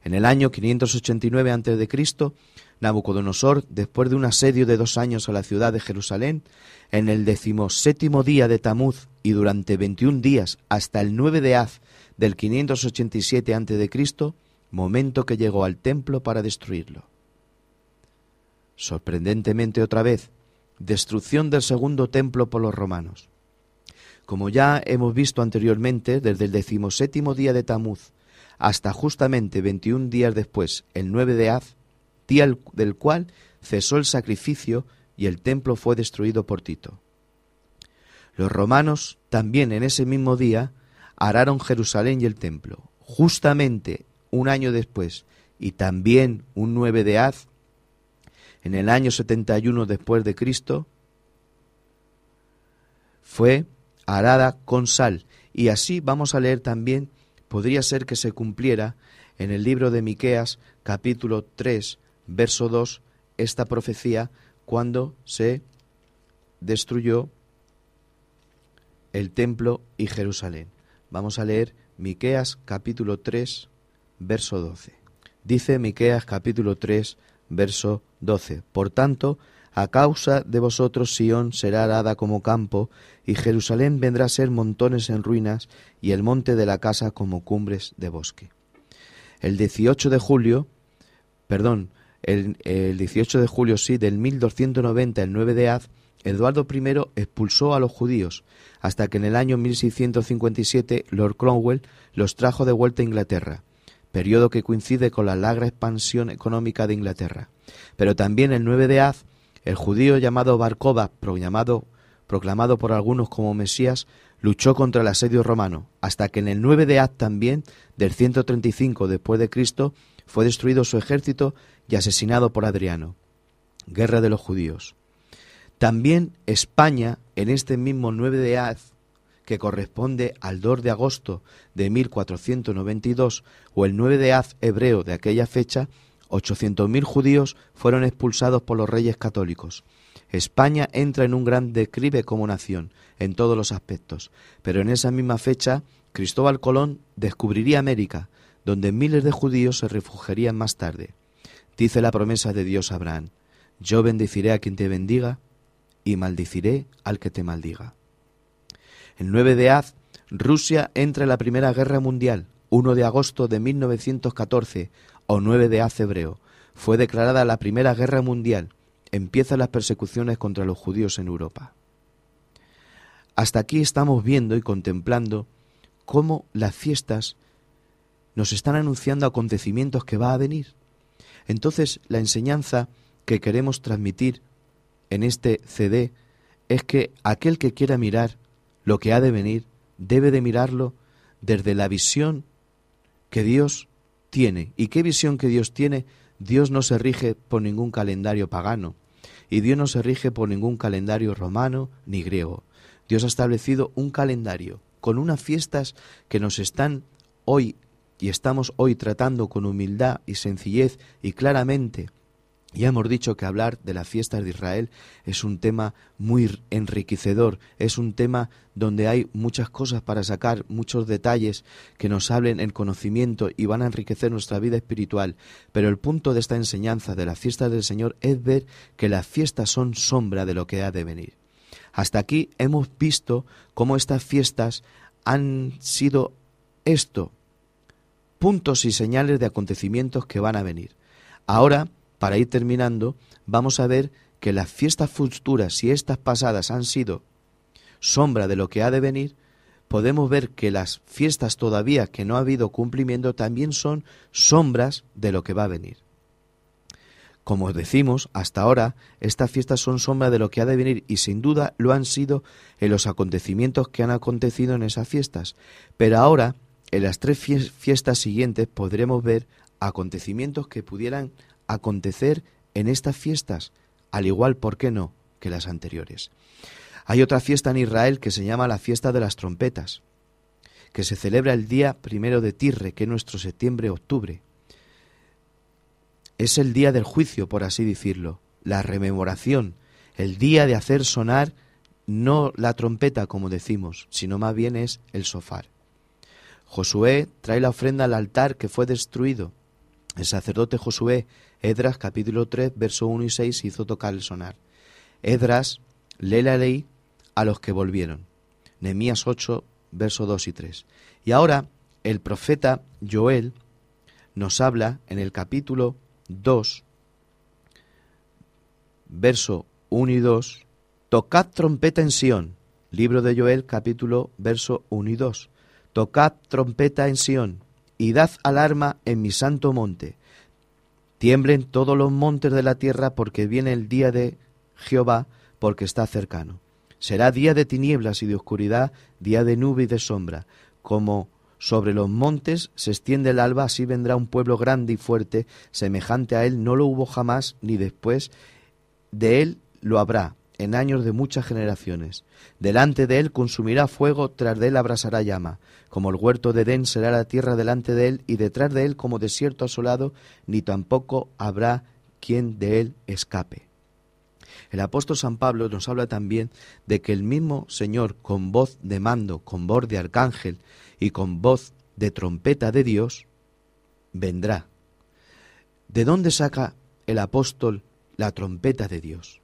En el año 589 a.C., Nabucodonosor, después de un asedio de 2 años a la ciudad de Jerusalén, en el 17º día de Tamuz y durante 21 días hasta el 9 de Az del 587 a.C., momento que llegó al templo para destruirlo. Sorprendentemente otra vez, destrucción del segundo templo por los romanos. Como ya hemos visto anteriormente, desde el 17º día de Tamuz hasta justamente 21 días después, el 9 de Az, día del cual cesó el sacrificio y el templo fue destruido por Tito. Los romanos también en ese mismo día araron Jerusalén y el templo. Justamente un año después y también un 9 de Az, en el año 71 después de Cristo, fue arada con sal. Y así vamos a leer también, podría ser que se cumpliera en el libro de Miqueas, capítulo 3, verso 2, esta profecía cuando se destruyó el templo y Jerusalén. Vamos a leer Miqueas, capítulo 3, verso 12. Dice Miqueas, capítulo 3, verso 12. Por tanto, a causa de vosotros Sión será arada como campo, y Jerusalén vendrá a ser montones en ruinas, y el monte de la casa como cumbres de bosque. El 18 de julio del 1290, el 9 de Az, Eduardo I expulsó a los judíos, hasta que en el año 1657 Lord Cromwell los trajo de vuelta a Inglaterra. periodo que coincide con la larga expansión económica de Inglaterra. Pero también el 9 de Av, el judío llamado Bar Kokhba, proclamado por algunos como Mesías, luchó contra el asedio romano, hasta que en el 9 de Av también, del 135 después de Cristo, fue destruido su ejército y asesinado por Adriano. Guerra de los judíos. También España, en este mismo 9 de Av, que corresponde al 2 de agosto de 1492, o el 9 de Av hebreo de aquella fecha, 800.000 judíos fueron expulsados por los reyes católicos. España entra en un gran declive como nación, en todos los aspectos, pero en esa misma fecha Cristóbal Colón descubriría América, donde miles de judíos se refugiarían más tarde. Dice la promesa de Dios a Abraham: yo bendeciré a quien te bendiga y maldiciré al que te maldiga. El 9 de Av, Rusia entra en la Primera Guerra Mundial, 1 de agosto de 1914, o 9 de Av hebreo. Fue declarada la Primera Guerra Mundial. Empiezan las persecuciones contra los judíos en Europa. Hasta aquí estamos viendo y contemplando cómo las fiestas nos están anunciando acontecimientos que va a venir. Entonces, la enseñanza que queremos transmitir en este CD es que aquel que quiera mirar lo que ha de venir, debe de mirarlo desde la visión que Dios tiene. ¿Y qué visión que Dios tiene? Dios no se rige por ningún calendario pagano, y Dios no se rige por ningún calendario romano ni griego. Dios ha establecido un calendario con unas fiestas que nos están hoy y estamos hoy tratando con humildad y sencillez y claramente. Ya hemos dicho que hablar de las fiestas de Israel es un tema muy enriquecedor, es un tema donde hay muchas cosas para sacar, muchos detalles que nos hablen en conocimiento y van a enriquecer nuestra vida espiritual. Pero el punto de esta enseñanza de las fiestas del Señor es ver que las fiestas son sombra de lo que ha de venir. Hasta aquí hemos visto cómo estas fiestas han sido puntos y señales de acontecimientos que van a venir. Ahora, para ir terminando, vamos a ver que las fiestas futuras, si estas pasadas han sido sombra de lo que ha de venir, podemos ver que las fiestas todavía que no ha habido cumplimiento también son sombras de lo que va a venir. Como decimos, hasta ahora, estas fiestas son sombra de lo que ha de venir y sin duda lo han sido en los acontecimientos que han acontecido en esas fiestas. Pero ahora, en las 3 fiestas siguientes, podremos ver acontecimientos que pudieran acontecer en estas fiestas, al igual, ¿por qué no?, que las anteriores. Hay otra fiesta en Israel que se llama la fiesta de las trompetas, que se celebra el día 1 de Tirre, que es nuestro septiembre-octubre. Es el día del juicio, por así decirlo, la rememoración, el día de hacer sonar no la trompeta, como decimos, sino más bien es el shofar. Josué trae la ofrenda al altar que fue destruido. El sacerdote Josué, Esdras capítulo 3, verso 1 y 6, hizo tocar el sonar. Esdras lee la ley a los que volvieron. Nehemías 8, verso 2 y 3. Y ahora el profeta Joel nos habla en el capítulo 2, verso 1 y 2, tocad trompeta en Sión. Libro de Joel, capítulo, verso 1 y 2. Tocad trompeta en Sión y dad alarma en mi santo monte. Tiemblen todos los montes de la tierra porque viene el día de Jehová, porque está cercano. Será día de tinieblas y de oscuridad, día de nube y de sombra. Como sobre los montes se extiende el alba, así vendrá un pueblo grande y fuerte, semejante a él no lo hubo jamás, ni después de él lo habrá, en años de muchas generaciones. Delante de él consumirá fuego, tras de él abrasará llama. Como el huerto de Edén será la tierra delante de él, y detrás de él como desierto asolado, ni tampoco habrá quien de él escape. El apóstol San Pablo nos habla también de que el mismo Señor, con voz de mando, con voz de arcángel y con voz de trompeta de Dios, vendrá. ¿De dónde saca el apóstol la trompeta de Dios?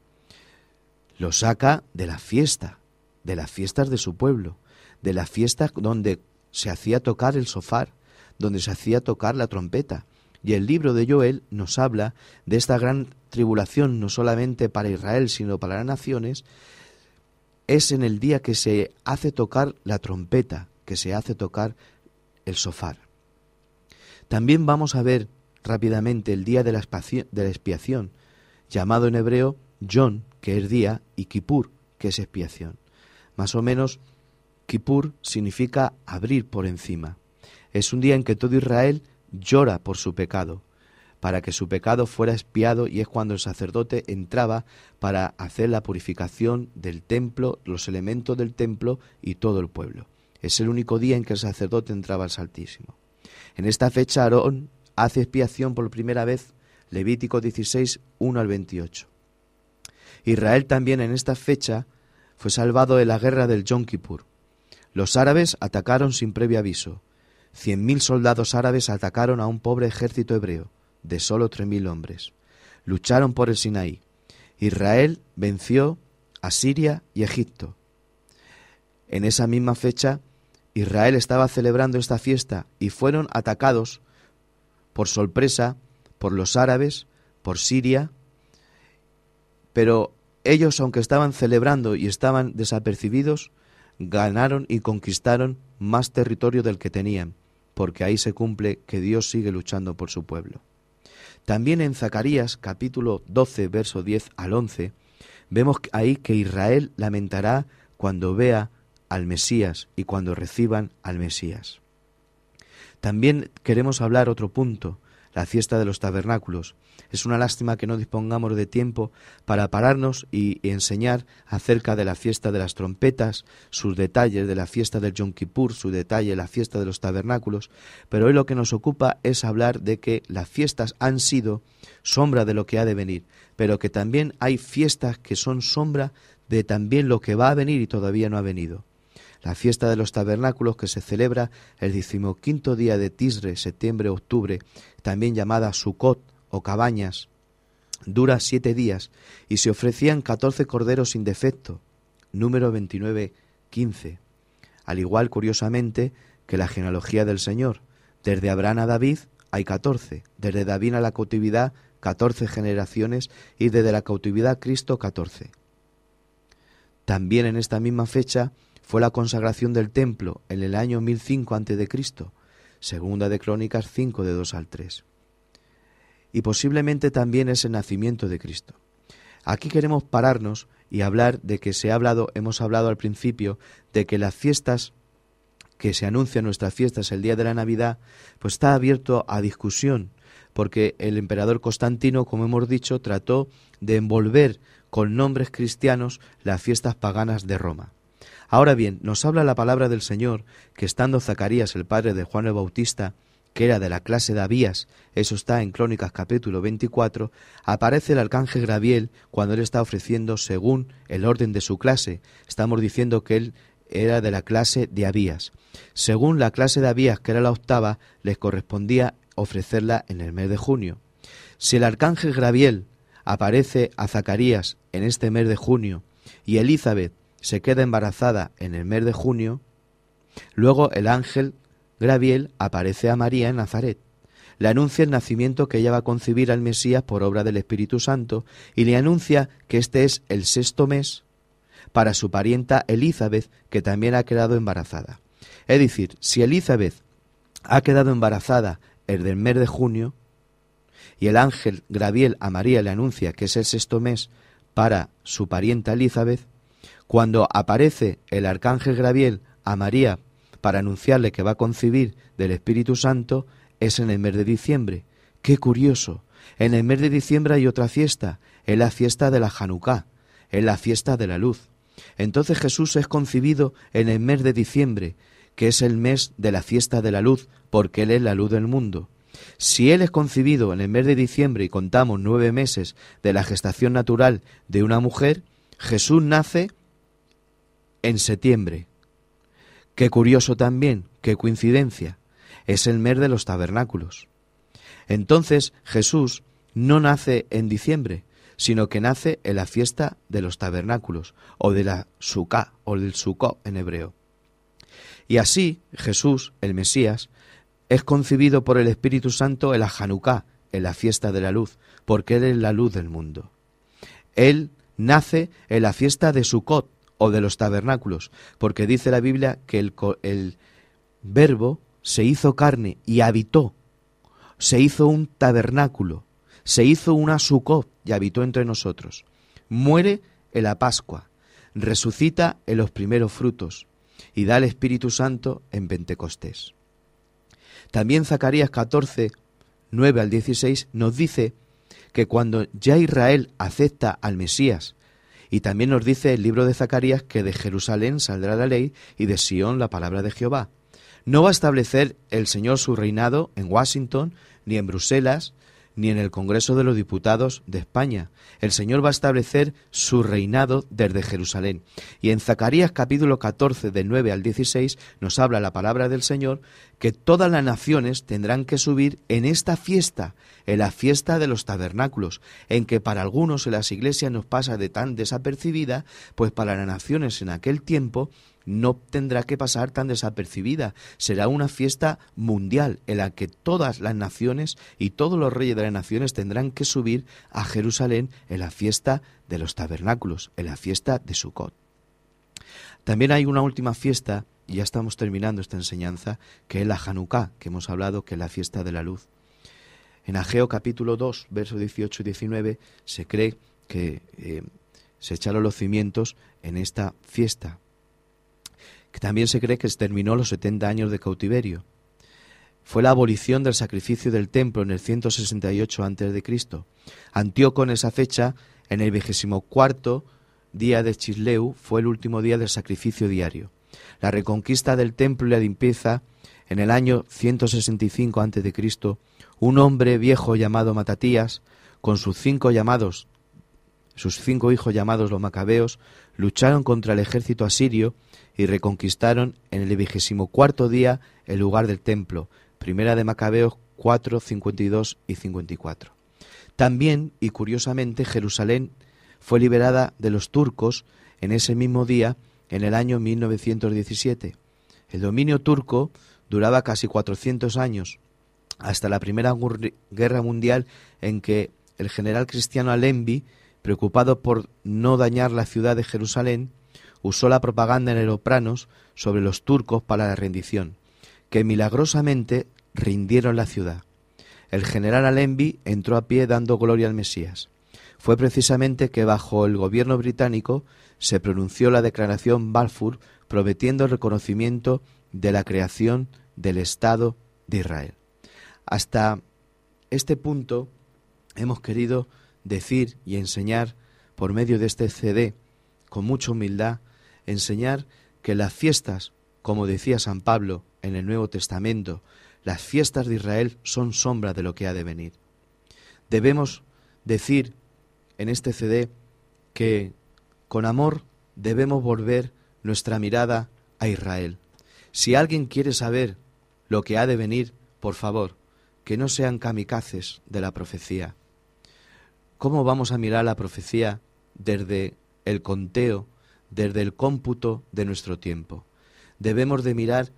Lo saca de la fiesta, de las fiestas de su pueblo, de las fiestas donde se hacía tocar el shofar, donde se hacía tocar la trompeta. Y el libro de Joel nos habla de esta gran tribulación, no solamente para Israel, sino para las naciones. Es en el día que se hace tocar la trompeta, que se hace tocar el shofar. También vamos a ver rápidamente el día de la expiación, llamado en hebreo Yom, que es día, y Kippur, que es expiación. Más o menos, Kippur significa abrir por encima. Es un día en que todo Israel llora por su pecado, para que su pecado fuera expiado, y es cuando el sacerdote entraba para hacer la purificación del templo, los elementos del templo y todo el pueblo. Es el único día en que el sacerdote entraba al Santísimo. En esta fecha Aarón hace expiación por primera vez, Levítico 16, 1 al 28. Israel también en esta fecha fue salvado de la guerra del Yom Kippur. Los árabes atacaron sin previo aviso. 100.000 soldados árabes atacaron a un pobre ejército hebreo, de solo 3.000 hombres. Lucharon por el Sinaí. Israel venció a Siria y Egipto. En esa misma fecha, Israel estaba celebrando esta fiesta y fueron atacados por sorpresa por los árabes, por Siria, pero ellos, aunque estaban celebrando y estaban desapercibidos, ganaron y conquistaron más territorio del que tenían, porque ahí se cumple que Dios sigue luchando por su pueblo. También en Zacarías, capítulo 12, verso 10 al 11, vemos ahí que Israel lamentará cuando vea al Mesías y cuando reciban al Mesías. También queremos hablar otro punto, la fiesta de los tabernáculos. Es una lástima que no dispongamos de tiempo para pararnos y enseñar acerca de la fiesta de las trompetas, sus detalles, de la fiesta del Yom Kippur, su detalle, la fiesta de los tabernáculos, pero hoy lo que nos ocupa es hablar de que las fiestas han sido sombra de lo que ha de venir, pero que también hay fiestas que son sombra de también lo que va a venir y todavía no ha venido. La fiesta de los tabernáculos, que se celebra el 15º día de Tisre, septiembre-octubre, también llamada Sukkot o cabañas, dura 7 días y se ofrecían 14 corderos sin defecto, número 29:15. Al igual, curiosamente, que la genealogía del Señor. Desde Abraham a David hay 14, desde David a la cautividad 14 generaciones y desde la cautividad a Cristo 14. También en esta misma fecha fue la consagración del templo en el año 1005 a.C., segunda de Crónicas 5, de 2 al 3. Y posiblemente también es el nacimiento de Cristo. Aquí queremos pararnos y hablar de que hemos hablado al principio de que las fiestas que se anuncian, nuestras fiestas, el día de la Navidad, pues está abierto a discusión, porque el emperador Constantino, como hemos dicho, trató de envolver con nombres cristianos las fiestas paganas de Roma. Ahora bien, nos habla la palabra del Señor que estando Zacarías, el padre de Juan el Bautista, que era de la clase de Abías, eso está en Crónicas capítulo 24, aparece el arcángel Gabriel cuando él está ofreciendo según el orden de su clase. Estamos diciendo que él era de la clase de Abías. Según la clase de Abías, que era la octava, les correspondía ofrecerla en el mes de junio. Si el arcángel Gabriel aparece a Zacarías en este mes de junio y Elizabeth se queda embarazada en el mes de junio, luego el ángel Gabriel aparece a María en Nazaret. Le anuncia el nacimiento que ella va a concebir al Mesías por obra del Espíritu Santo y le anuncia que este es el 6º mes para su parienta Elizabeth, que también ha quedado embarazada. Es decir, si Elizabeth ha quedado embarazada el del mes de junio y el ángel Gabriel a María le anuncia que es el 6º mes para su parienta Elizabeth, cuando aparece el arcángel Gabriel a María para anunciarle que va a concebir del Espíritu Santo, es en el mes de diciembre. ¡Qué curioso! En el mes de diciembre hay otra fiesta, es la fiesta de la Hanukkah, es la fiesta de la luz. Entonces Jesús es concebido en el mes de diciembre, que es el mes de la fiesta de la luz, porque Él es la luz del mundo. Si Él es concebido en el mes de diciembre y contamos 9 meses de la gestación natural de una mujer, Jesús nace en septiembre. Qué curioso también, qué coincidencia. Es el mes de los tabernáculos. Entonces Jesús no nace en diciembre, sino que nace en la fiesta de los tabernáculos, o de la Sukkah, o del Sukkot en hebreo. Y así Jesús, el Mesías, es concebido por el Espíritu Santo en la Hanukkah, en la fiesta de la luz, porque Él es la luz del mundo. Él nace en la fiesta de Sukkot, o de los tabernáculos, porque dice la Biblia que el Verbo se hizo carne y habitó se hizo un tabernáculo, se hizo una Sucot y habitó entre nosotros. Muere en la Pascua, resucita en los primeros frutos y da el Espíritu Santo en Pentecostés. También Zacarías 14, 9 al 16 nos dice que cuando ya Israel acepta al Mesías, y también nos dice el libro de Zacarías que de Jerusalén saldrá la ley y de Sión la palabra de Jehová. No va a establecer el Señor su reinado en Washington, ni en Bruselas, ni en el Congreso de los Diputados de España. El Señor va a establecer su reinado desde Jerusalén. Y en Zacarías capítulo 14, del 9 al 16, nos habla la palabra del Señor que todas las naciones tendrán que subir en esta fiesta, en la fiesta de los tabernáculos, en que para algunos en las iglesias nos pasa de tan desapercibida, pues para las naciones en aquel tiempo no tendrá que pasar tan desapercibida. Será una fiesta mundial en la que todas las naciones y todos los reyes de las naciones tendrán que subir a Jerusalén en la fiesta de los tabernáculos, en la fiesta de Sucot. También hay una última fiesta, y ya estamos terminando esta enseñanza, que es la Hanukkah, que hemos hablado, que es la fiesta de la luz. En Ageo capítulo 2, versos 18 y 19, se cree que se echaron los cimientos en esta fiesta. Que también se cree que se terminó los 70 años de cautiverio. Fue la abolición del sacrificio del templo en el 168 a.C. Antíoco en esa fecha, en el 24º día de Chisleu, fue el último día del sacrificio diario. La reconquista del templo y la limpieza en el año 165 a.C., un hombre viejo llamado Matatías, con sus 5 hijos llamados los Macabeos, lucharon contra el ejército asirio y reconquistaron en el 24º día el lugar del templo. Primera de Macabeos 4, 52 y 54. También, y curiosamente, Jerusalén fue liberada de los turcos en ese mismo día, en el año 1917. El dominio turco duraba casi 400 años, hasta la Primera Guerra Mundial, en que el general cristiano Allenby, preocupado por no dañar la ciudad de Jerusalén, usó la propaganda en aeroplanos sobre los turcos para la rendición, que milagrosamente rindieron la ciudad. El general Allenby entró a pie dando gloria al Mesías. Fue precisamente que bajo el gobierno británico se pronunció la declaración Balfour, prometiendo el reconocimiento de la creación del Estado de Israel. Hasta este punto hemos querido decir y enseñar por medio de este CD, con mucha humildad, enseñar que las fiestas, como decía San Pablo en el Nuevo Testamento, las fiestas de Israel son sombra de lo que ha de venir. Debemos decir en este CD que con amor debemos volver nuestra mirada a Israel. Si alguien quiere saber lo que ha de venir, por favor, que no sean kamikazes de la profecía. ¿Cómo vamos a mirar la profecía desde el conteo, desde el cómputo de nuestro tiempo? Debemos de mirar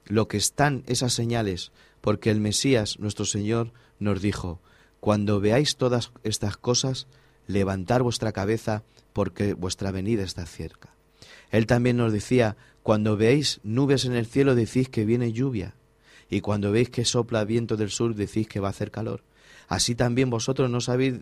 lo que están esas señales, porque el Mesías, nuestro Señor, nos dijo: cuando veáis todas estas cosas, levantad vuestra cabeza, porque vuestra venida está cerca. Él también nos decía: cuando veáis nubes en el cielo, decís que viene lluvia, y cuando veis que sopla viento del sur, decís que va a hacer calor. Así también vosotros no sabéis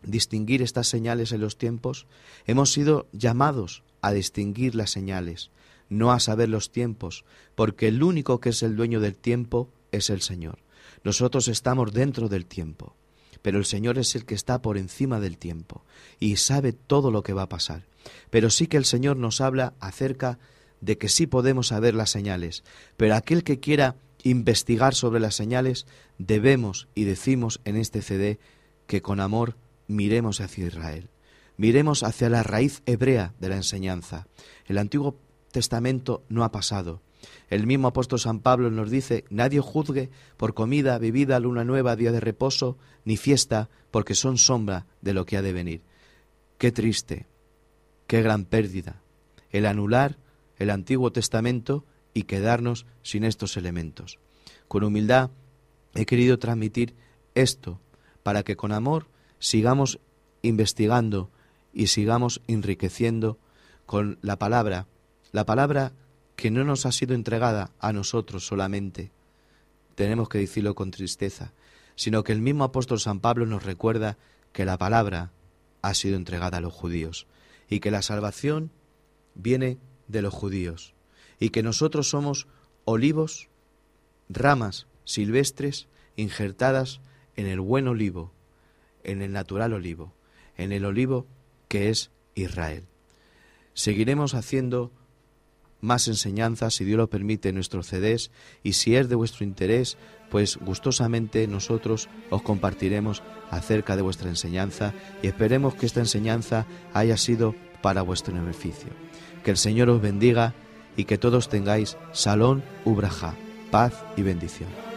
distinguir estas señales en los tiempos. Hemos sido llamados a distinguir las señales, no a saber los tiempos, porque el único que es el dueño del tiempo es el Señor. Nosotros estamos dentro del tiempo, pero el Señor es el que está por encima del tiempo y sabe todo lo que va a pasar. Pero sí que el Señor nos habla acerca de que sí podemos saber las señales, pero aquel que quiera investigar sobre las señales, debemos y decimos en este CD que con amor miremos hacia Israel, miremos hacia la raíz hebrea de la enseñanza. El Antiguo Testamento no ha pasado. El mismo apóstol San Pablo nos dice: nadie juzgue por comida, bebida, luna nueva, día de reposo, ni fiesta, porque son sombra de lo que ha de venir. Qué triste, qué gran pérdida, el anular el Antiguo Testamento y quedarnos sin estos elementos. Con humildad he querido transmitir esto para que con amor sigamos investigando y sigamos enriqueciendo con la palabra que no nos ha sido entregada a nosotros solamente, tenemos que decirlo con tristeza, sino que el mismo apóstol San Pablo nos recuerda que la palabra ha sido entregada a los judíos y que la salvación viene de los judíos y que nosotros somos olivos, ramas silvestres injertadas en el buen olivo, en el natural olivo, en el olivo que es Israel. Seguiremos haciendo más enseñanzas, si Dios lo permite, en nuestros CDs, y si es de vuestro interés, pues gustosamente nosotros os compartiremos acerca de vuestra enseñanza y esperemos que esta enseñanza haya sido para vuestro beneficio. Que el Señor os bendiga y que todos tengáis Shalom Ubraja, paz y bendición.